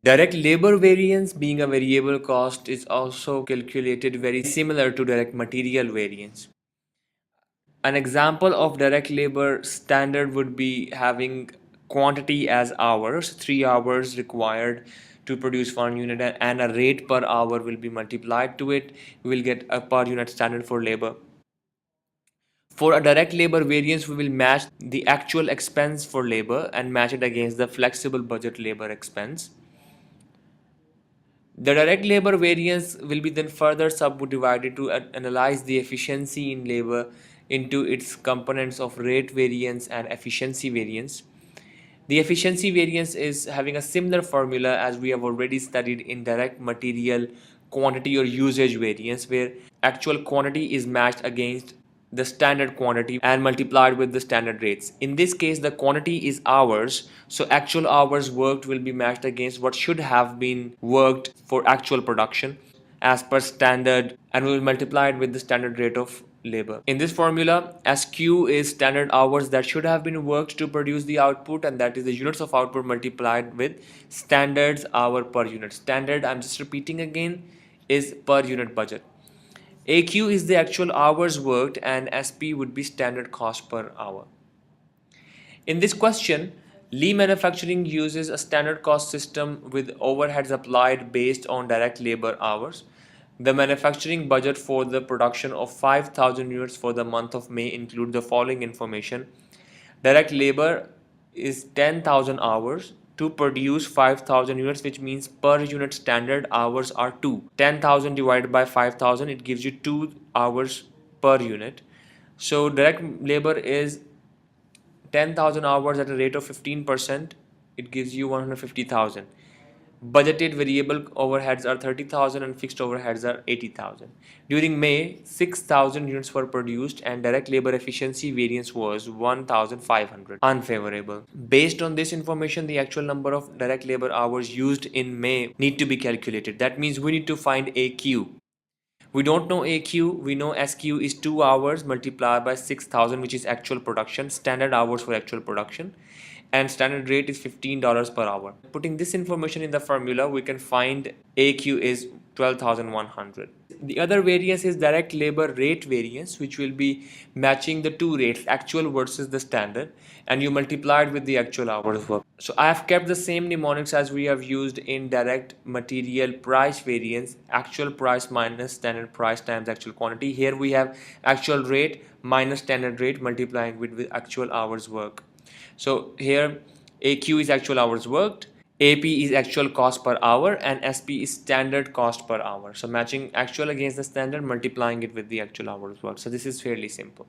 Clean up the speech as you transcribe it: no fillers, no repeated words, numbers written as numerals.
Direct labor variance, being a variable cost, is also calculated very similar to direct material variance. An example of direct labor standard would be having quantity as hours, 3 hours required to produce one unit, and a rate per hour will be multiplied to it. We will get a per unit standard for labor. For a direct labor variance, we will match the actual expense for labor and match it against the flexible budget labor expense. The direct labor variance will be then further subdivided to analyze the efficiency in labor into its components of rate variance and efficiency variance. The efficiency variance is having a similar formula as we have already studied in direct material quantity or usage variance, where actual quantity is matched against the standard quantity and multiplied with the standard rates. In this case, the quantity is hours, so actual hours worked will be matched against what should have been worked for actual production as per standard, and we will multiply it with the standard rate of labor. In this formula, SQ is standard hours that should have been worked to produce the output, and that is the units of output multiplied with standards hour per unit. Standard, I'm just repeating again, is per unit budget. AQ is the actual hours worked, and SP would be standard cost per hour. In this question, Lee Manufacturing uses a standard cost system with overheads applied based on direct labor hours. The manufacturing budget for the production of 5,000 units for the month of May include the following information. Direct labor is 10,000 hours to produce 5,000 units, which means per unit standard hours are 2. 10,000 divided by 5,000, it gives you 2 hours per unit. So direct labor is 10,000 hours at a rate of 15%, it gives you 150,000. Budgeted variable overheads are 30,000 and fixed overheads are 80,000. During May, 6,000 units were produced and direct labor efficiency variance was 1,500, unfavorable. Based on this information, the actual number of direct labor hours used in May need to be calculated. That means we need to find AQ. We don't know AQ, we know SQ is 2 hours multiplied by 6,000, which is actual production, standard hours for actual production, and standard rate is $15 per hour. Putting this information in the formula, we can find AQ is 12,100. The other variance is direct labor rate variance, which will be matching the two rates, actual versus the standard, and you multiply it with the actual hours work. So I have kept the same mnemonics as we have used in direct material price variance, actual price minus standard price times actual quantity. Here we have actual rate minus standard rate multiplying with actual hours work. So here AQ is actual hours worked, AP is actual cost per hour, and SP is standard cost per hour. So matching actual against the standard, multiplying it with the actual hours worked. So this is fairly simple.